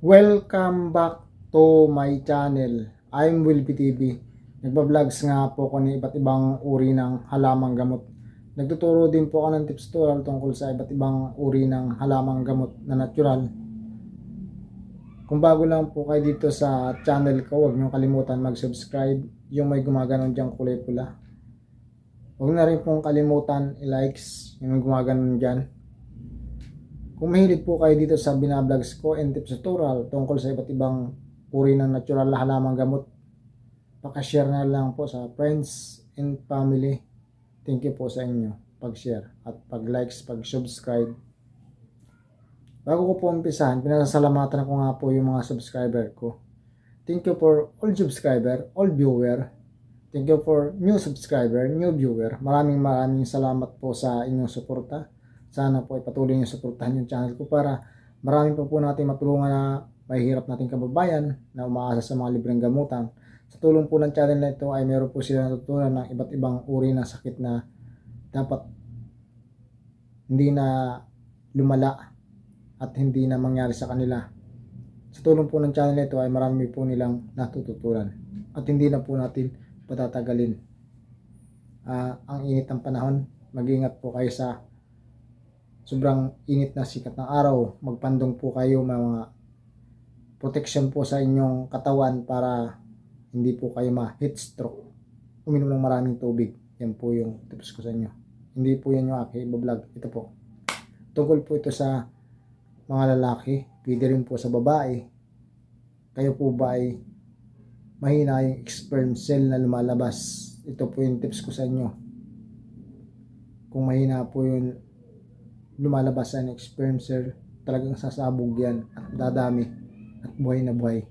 Welcome back to my channel. I'm Will TV. Nagba-vlogs nga po ako ng iba't ibang uri ng halamang gamot. Nagtuturo din po ako ng tips tutorial tungkol sa iba't ibang uri ng halamang gamot na natural. Kung bago lang po kayo dito sa channel ko, huwag niyo kalimutan mag-subscribe, yung may gumaganon diyang kulay pula. Huwag na rin pong kalimutan i-likes yung gumaganon dyan. Kung mahilig po kayo dito sa binablogs ko and tips tutorial tungkol sa iba't ibang uri ng natural na halamang gamot, pakashare na lang po sa friends and family. Thank you po sa inyo pag-share at pag-likes, pag-subscribe. Bago ko po umpisahan, pinasasalamatan ko nga po yung mga subscriber ko. Thank you for all subscriber, all viewer. Thank you for new subscriber, new viewer. Maraming salamat po sa inyong suporta. Sana po ipatuloy niyo suportahan yung channel ko para marami pa po natin matulungan na mahihirap nating kababayan na umaasa sa mga libreng gamutan. Sa tulong po ng channel na ito ay meron po sila natutunan ng iba't ibang uri ng sakit na dapat hindi na lumala at hindi na mangyari sa kanila. Sa tulong po ng channel na ito ay marami po nilang natututunan at hindi na po natin patatagalin. Ang init ng panahon, mag-ingat po kayo sa sobrang init na sikat ng araw. Magpandong po kayo, mga protection po sa inyong katawan para hindi po kayo ma-heat stroke. Uminom ng maraming tubig. Yan po yung tips ko sa inyo. Hindi po yan yung aking vlog. Ito po. Tungkol po ito sa mga lalaki. Pwede rin po sa babae. Kayo po ba ay mahina yung sperm cell na lumalabas? Ito po yung tips ko sa inyo. Kung mahina po yung lumalabas ang sperm cell, talagang sasabog yan at dadami at buhay na buhay.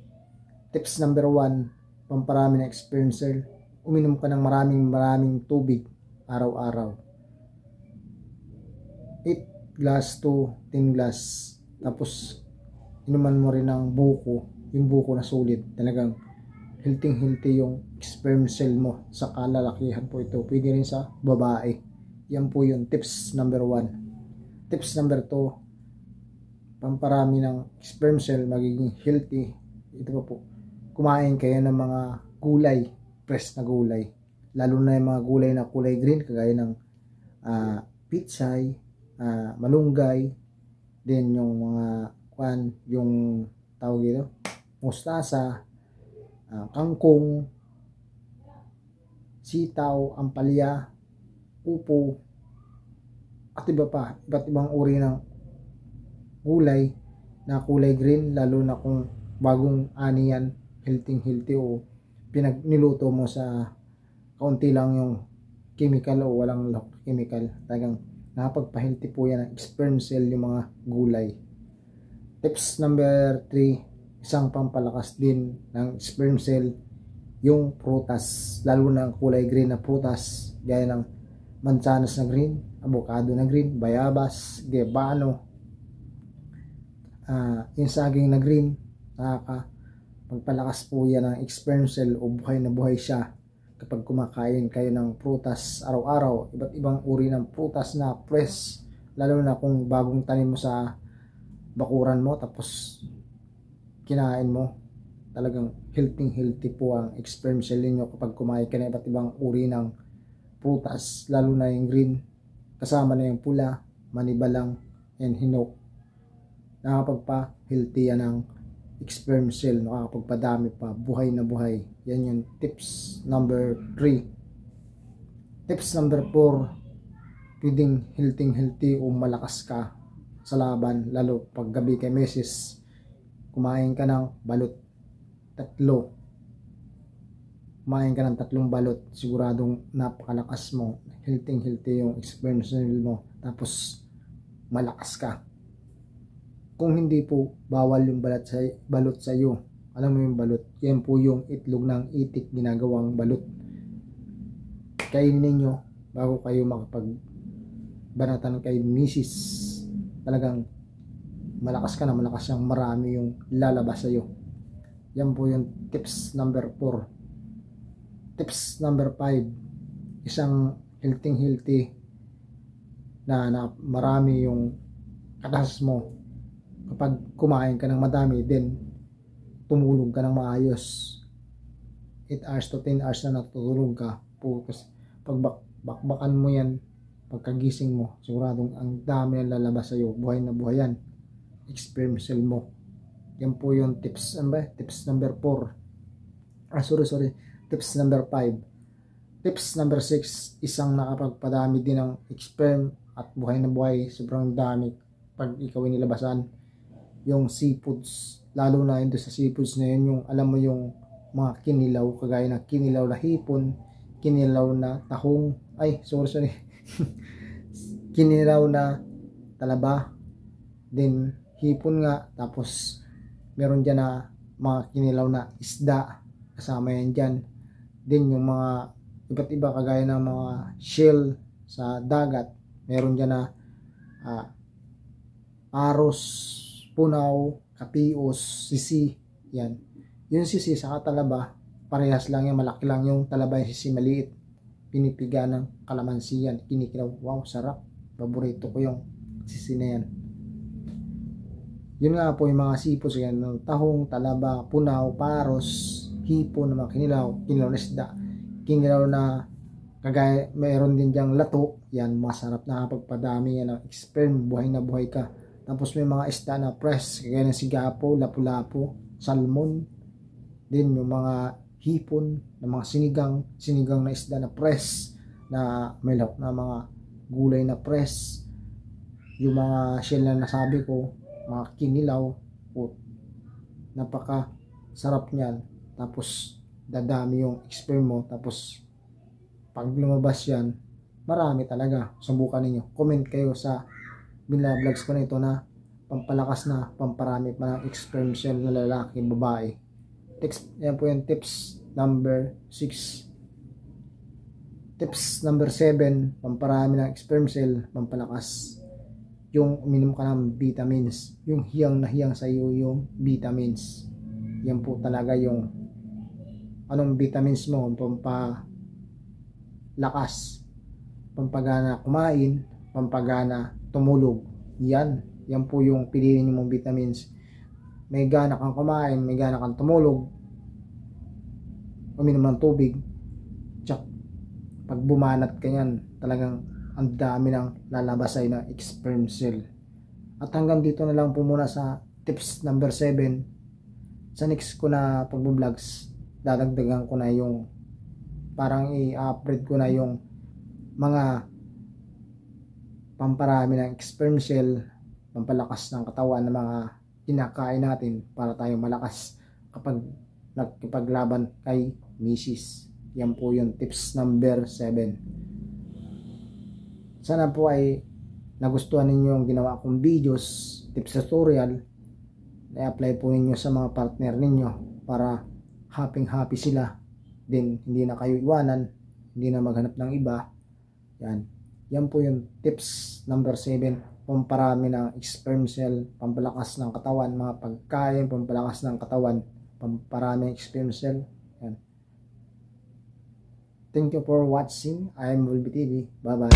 Tips number 1, pamparami ng sperm cell, uminom ka ng maraming tubig araw-araw. 8 glass to 10 glass. Tapos inuman mo rin ng buko, yung buko na solid. Talagang healthy yung sperm cell mo. Sa kalalakihan po ito, pwede rin sa babae. Yan po yung tips number 1. Tips number 2, pamparami ng sperm cell, magiging healthy. Ito pa po, kumain kayo ng mga gulay, fresh na gulay. Lalo na yung mga gulay na kulay green, kagaya ng pitsay, malunggay, din yung mga yung tawag dito, mustasa, kangkong, sitaw, ampalaya, upo, at iba't ibang uri ng gulay na kulay green, lalo na kung bagong ani yan, healthy o niluto mo sa kaunti lang yung chemical o walang chemical. Talagang nakapagpa-healthy po yan ng sperm cell yung mga gulay. Tips number 3, isang pampalakas din ng sperm cell, yung prutas, lalo na kulay green na prutas, gaya ng mansanas na green, avocado na green, bayabas, gebano, yung saging na green. Pagpalakas po yan ng sperm cell o buhay na buhay siya kapag kumakain kayo ng prutas araw-araw. Iba't ibang uri ng prutas na fresh, lalo na kung bagong tanim mo sa bakuran mo tapos kinain mo. Talagang healthy po ang sperm cell ninyo kapag kumain ka ng iba't ibang uri ng prutas, lalo na yung green, kasama na yung pula, manibalang, and hinog. Nakapagpa-healthy yan ng sperm cell, nakakapagpadami pa, buhay na buhay. Yan yung tips number 3. Tips number 4, pwedeng healthy o malakas ka sa laban, lalo pag gabi kay meses, kumain ka ng balot, 3. Kumain ka ng 3 balot, siguradong napakalakas mo, healthy yung sperm cell mo, tapos malakas ka. Kung hindi po, bawal yung balot sa iyo. Alam mo yung balot, yan po yung itlog ng itik, ginagawang balot. Kainin ninyo bago kayo makapagbanatan kay misis. Talagang malakas ka na, malakas yung marami yung lalabas sa iyo. Yan po yung tips number 4. Tips number 5, isang healthy na marami yung katas mo kapag kumain ka ng madami, then tumulog ka ng maayos. 8 hours to 10 hours na natutulog ka. Kasi pag bakbakan mo yan, pagkagising mo, siguradong ang dami na lalabas sa'yo. Buhay na buhay yan. Sperm cell mo. Yan po yung tips. Ano ba? Tips number 4. Sorry. Tips number 5. Tips number 6. Isang nakapagpadami din ng sperm at buhay na buhay. Sobrang dami pag ikaw ay nilabasan. Yung seafoods. Lalo na yun sa seafoods na yun. Yung alam mo yung mga kinilaw. Kagaya ng kinilaw na hipon. Kinilaw na tahong. Sorry. Kinilaw na talaba. Then hipon nga. Tapos meron dyan na mga kinilaw na isda. Kasama yan dyan. Then yung mga iba't iba kagaya ng mga shell sa dagat. Meron dyan na aros, punaw, kapios, sisi. Yan. Yung sisi sa talaba, parehas lang yan. Malaki lang yung talaba, yung sisi maliit. Pinipiga ng kalamansi yan. Kinikilaw. Wow, sarap. Paborito ko yung sisi na yan. Yun nga po yung mga sipos yan. Tahong, talaba, punaw, paros, hipon, mga kinilaw na isda. Kinilaw na kagaya, mayroon din dyang lato. Yan, masarap na pagpadami yan ng sperm. Buhay na buhay ka. Tapos may mga isda na press. Kagaya ng sigapo, lapu-lapu, salmon. Din yung mga hipon, na mga sinigang na isda na press. Na may na mga gulay na press. Yung mga shell na nasabi ko, mga kinilaw. Napaka sarap niyan. Tapos dadami yung sperm mo. Tapos pag lumabas yan, marami talaga. Subukan ninyo. Comment kayo sa vlogs ko na ito na pampalakas na, pamparami pa ng sperm cell na lalaki, babae. Yan po yung tips number 6. Tips number 7, pamparami ng sperm cell, pampalakas. Yung uminom ka ng vitamins. Yung hiyang na hiyang sa iyo yung vitamins. Yan po talaga yung anong vitamins mo, pampalakas, pampagana kumain, pampagana tumulog. Yan po yung piliin niyo mong vitamins. May gana kang kumain, may gana kang tumulog, uminom ng tubig, tsak, pag bumanat ka yan, talagang ang dami ng lalabas ay na sperm cell. At hanggang dito na lang po muna sa tips number 7. Sa next ko na pag-vlogs, dadagdagan ko na yung parang i-upgrade ko na yung mga pamparami ng sperm cell, pampalakas ng katawan ng mga kinakain natin para tayo malakas kapag nagkipaglaban kay misis. Yan po yung tips number 7. Sana po ay nagustuhan ninyo yung ginawa kong videos, tips tutorial. I-apply po ninyo sa mga partner ninyo para happy sila. Then hindi na kayo iwanan, hindi na maghanap ng iba. Yan po yung tips number 7. Pamparami ng sperm cell, pampalakas ng katawan, mga pagkain, pampalakas ng katawan, pamparami ng sperm cell. Yan. Thank you for watching. I am Will TV. Bye bye.